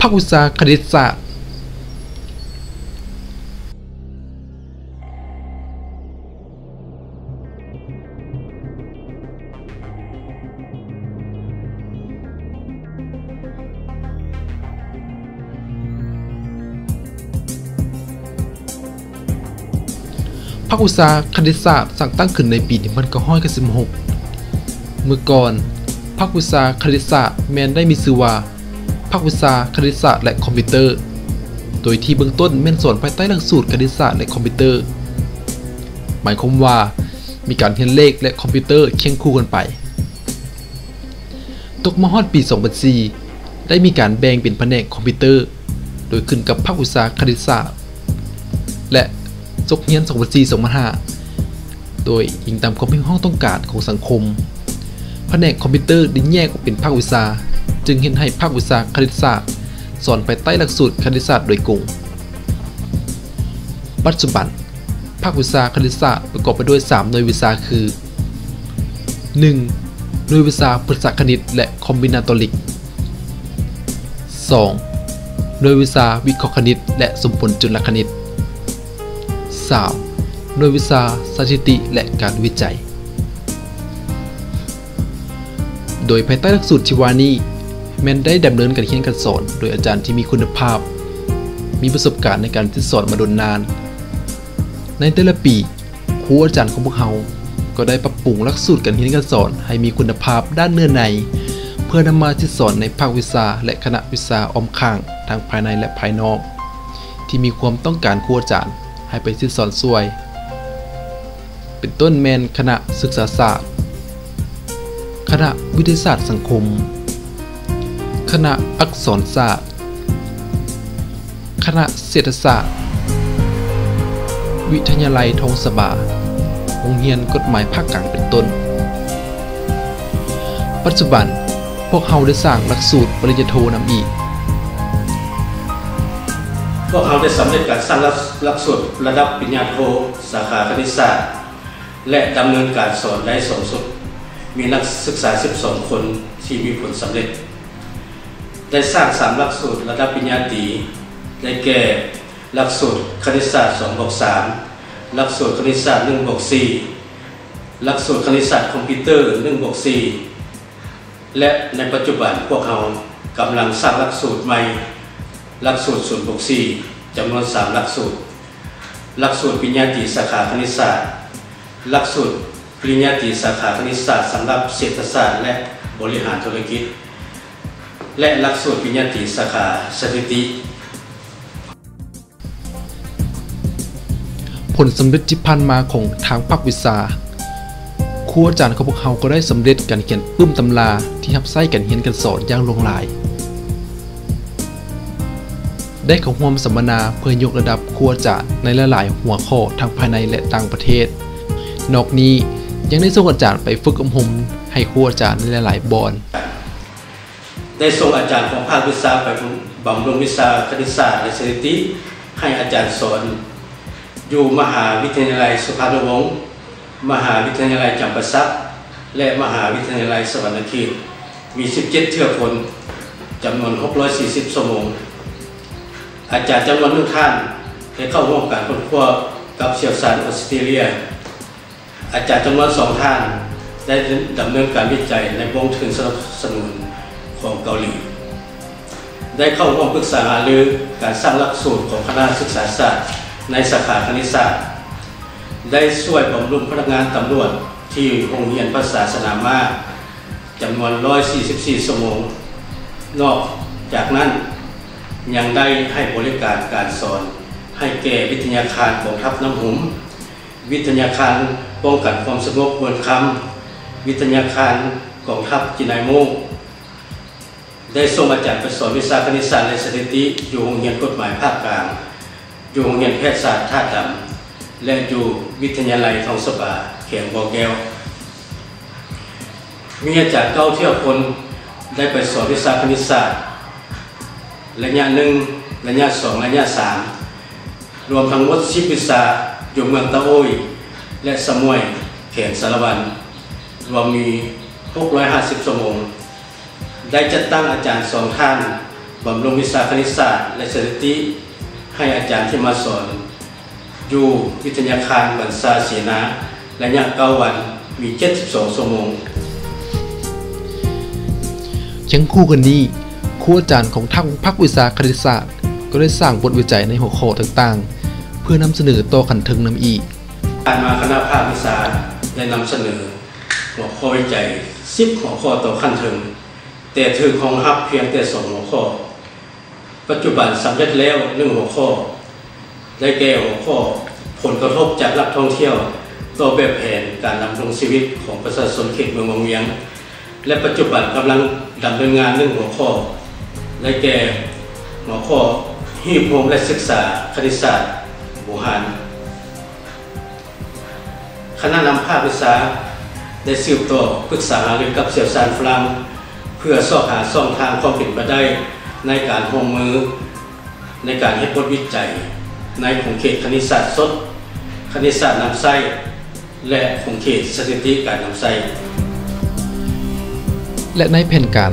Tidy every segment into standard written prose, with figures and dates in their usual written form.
ควิชาคณิตศาสตร์ภาควิชาคณิตศาสตร์สั่งตั้งขึ้นในปี1996เมื่อก่อนภาควิชาคณิตศาสตร์แม้นได้มีชื่อว่าภาควิชาคณิตศาสตร์และคอมพิวเตอร์โดยที่เบื้องต้นแม่นสอนภายใต้หลักสูตรคณิตศาสตร์และคอมพิวเตอร์หมายความว่ามีการเรียนเลขและคอมพิวเตอร์เคียงคู่กันไปตกมาฮอดปี2004ได้มีการแบ่งเป็นแผนกคอมพิวเตอร์โดยขึ้นกับภาควิชาคณิตศาสตร์และจบเรียน2004-2005โดยอิงตามความเป็นห้องต้องการของสังคมแผนกคอมพิวเตอร์ได้แยกออกเป็นภาควิชาจึงเห็นให้ภาควิชาคณิตศาสตร์สอนภายใต้หลักสูตรคณิตศาสตร์โดยกงปัจจุบันภาควิชาคณิตศาสตร์ประกอบไปด้วย3หน่วยวิชาคือ 1. หน่วยวิชาพฤกษคณิตและคอมบินาโตริก 2. หน่วยวิชาวิเคราะห์คณิตและสมผลจุลคณิต 3. หน่วยวิชาสถิติและการวิจัยโดยภายใต้หลักสูตรที่ว่านี้แม้นได้ดำเนินการเรียนการสอนโดยอาจารย์ที่มีคุณภาพมีประสบการณ์ในการสอนมาดนนานในแต่ละปีครูอาจารย์ของพวกเราก็ได้ปรับปรุงหลักสูตรการเรียนการสอนให้มีคุณภาพด้านเนื้อในเพื่อนำมาสอนในภาควิชาและคณะวิชาอ้อมข้างทางภายในและภายนอกที่มีความต้องการครูอาจารย์ให้ไปสอนช่วยเป็นต้นแมนคณะศึกษาศาสตร์คณะวิทยาศาสตร์สังคมคณะอักษรศาสตร์คณะเศรษฐศาสตร์วิทยาลัยทองสบาโรงเรียนกฎหมายภาคกลางเป็นต้นปัจจุบันพวกเราได้สร้างหลักสูตรปริญญาโทนำอีกพวกเราได้สำเร็จการสร้างหลักสูตรระดับปริญญาโทสาขาคณิตศาสตร์และดำเนินการสอนได้สูงสุดมีนักศึกษา12คนที่มีผลสำเร็จได้สร้าง3หลักสูตรระดับปริญญาตรีได้แก่หลักสูตรคณิตศาสตร์ 2+3 หลักสูตรคณิตศาสตร์ 1+4 หลักสูตรคณิตศาสตร์คอมพิวเตอร์ 1+4 และในปัจจุบันพวกเรากำลังสร้างหลักสูตรใหม่หลักสูตร 0+4 จำนวน3หลักสูตรหลักสูตรปริญญาตรีสาขาคณิตศาสตร์หลักสูตรปริญญาตรีสาขาคณิตศาสตร์สำหรับเศรษฐศาสตร์และบริหารธุรกิจและหลักสูตรปริญญาตรีสาขาสถิติผลสำเร็จที่ผ่านมาของทางภาควิชาครูอาจารย์ของพวกเขาก็ได้สำเร็จการเขียนปึ้มตำราที่รับใช้กันเรียนกันสอนอย่างลงหลายได้เข้าร่วมสัมมนาเพื่อยกระดับครูอาจารย์ในหลายๆหัวข้อทั้งภายในและต่างประเทศนอกนี้ยังได้ส่งอาจารย์ไปฝึกอบรมให้ครูอาจารย์ในหลายๆบอนได้ส่งอาจารย์ของภาควิชาไปบำรุงวิชาคณิตศาสตร์และสถิติให้อาจารย์สอนอยู่มหาวิทยาลัยสุพรรณวงศ์มหาวิทยาลัยจำปาสักและมหาวิทยาลัยสวรรณเขตมี17เทื่อคนจำนวน640ชั่วโมงอาจารย์จำนวน1ท่านได้เข้าร่วมการค้นคว้ากับเชี่ยวชาญออสเตรเลียอาจารย์จำนวน2ท่านได้ดำเนินการวิจัยในวงทุนสนับสนุนของเกาหลีได้เข้าร่วมปรึกษาหารือการสร้างหลักสูตรของคณะศึกษาศาสตร์ในสาขาคณิตศาสตร์ได้ช่วยบำรุงพนักงานตำรวจที่โรงเรียนภาษาสนามม้าจำนวน144ชั่วโมงนอกจากนั้นยังได้ให้บริการการสอนให้แก่วิทยาคารกองทัพน้ำหุมวิทยาคารป้องกันความสงบเมืองคำวิทยาคารกองทัพจินายโมกได้ส่งอาจารย์ไปสอนวิชาคณิตศาสตร์และสถิติอยู่โรงเรียนกฎหมายภาคกลางอยู่โรงเรียนแพทยศาสตร์ท่าดำและอยู่วิทยาลัยทองสบาเขตบ่อแก้วมีอาจารย์9เที่ยวคนได้ไปสอนวิชาคณิตศาสตร์ระยะ1ระยะ2ระยะ3รวมทั้งหมด10วิชาอยู่เมืองตะโอยและสมุยเขตสารวันรวมมี650ชั่วโมงได้จัดตั้งอาจารย์2ท่าน บำรุงวิชาคณิตศาสตร์และสถิติให้อาจารย์ที่มาสอนอยู่วิทยาคารบรรษาเสนาระยะ9 วันมี72 ชั่วโมงเคียงคู่กันนี้ครูอาจารย์ของทั้งภาควิชาคณิตศาสตร์ก็ได้สร้างบทวิจัยในหัวข้อต่างๆเพื่อนำเสนอต่อขันถึงนำอีกการมาคณะภาควิชาได้นำเสนอหัวข้อวิจัย10 หัวข้อต่อขันถึงแต่ถือของฮับเพียงแต่2 หัวข้อปัจจุบันสำเร็จแล้ว1 หัวข้อได้แก่หัวข้อผลกระทบจากนักท่องเที่ยวต่อแบบแผนการดำรงชีวิตของประชาชนเขตเมืองวังเวียงและปัจจุบันกำลังดำเนินงาน1 หัวข้อได้แก่หัวข้อหีบโฮมและศึกษาคณิตศาสตร์บูฮานคณะนำภาควิชาได้สืบต่อปรึกษาหารือกับเชี่ยวชาญฝรั่งเพื่อสอบหาช่องทางความเป็นไปได้ในการลงมือในการเฮ็ดบทวิจัยในของเขตคณิตศาสตร์สดคณิตศาสตร์นำไส้และของเขตสถิติการนำไส้และในแผนการ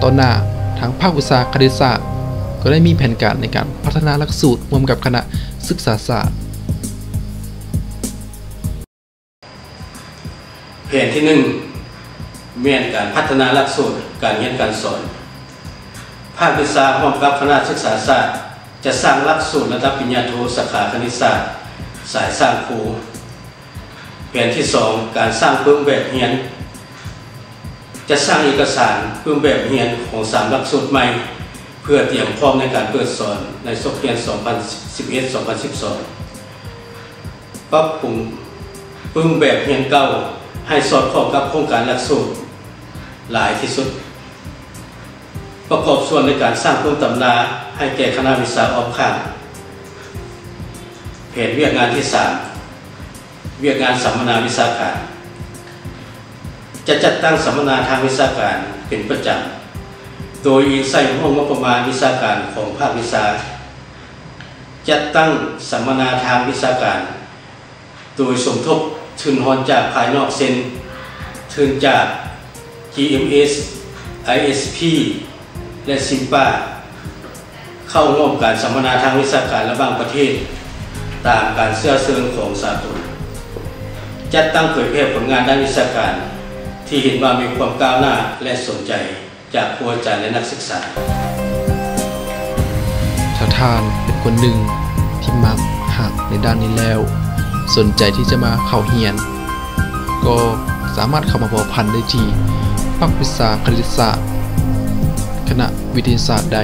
ต่อหน้าทางภาควิชาคณิตศาสตร์ก็ได้มีแผนการในการพัฒนาหลักสูตรร่วมกับคณะศึกษาศาสตร์แผนที่1แม่นการพัฒนาหลักสูตรการเรียนการสอนภาควิชาร่วมกับคณะศึกษาศาสตร์จะสร้างหลักสูตรระดับปริญญาโทสาขาคณิตศาสตร์สายสร้างครูแผนที่2การสร้างปึ้มแบบเรียนจะสร้างเอกสารปึ้มแบบเรียนของ3 หลักสูตรใหม่เพื่อเตรียมพร้อมในการเปิดสอนในศักราช 2011-2012 ปรับปรุงปึ้มแบบเรียนเก่าให้สอดคล้องกับโครงการหลักสูตรหลายที่สุดประกอบส่วนในการสร้างปึ้มตำราให้แก่คณะวิชาออมข้างแผนเวียกงานที่3เวียกงานสัมมนาวิชาการจะจัดตั้งสัมมนาทางวิชาการเป็นประจำโดยใส่ห้องงบประมาณวิชาการของภาควิชาจัดตั้งสัมมนาทางวิชาการโดยสมทบทุนฮอนจากภายนอกเซ็นทุนจาก GMS ISP และซิมปาเข้าร่วมการสัมมนาทางวิชาการระหว่างประเทศตามการเชื่อเชิญของสากลจัดตั้งเผยแพร่ผลงานด้านวิชาการที่เห็นว่ามีความก้าวหน้าและสนใจจากครูอาจารย์และนักศึกษาชาวทานเป็นคนหนึ่งที่มักหักในด้านนี้แล้วสนใจที่จะมาเข้าเรียนก็สามารถเข้ามาพัวพันได้ที่ภาควิชาคณิตศาสตร์คณะวิทยาศาสตร์ใด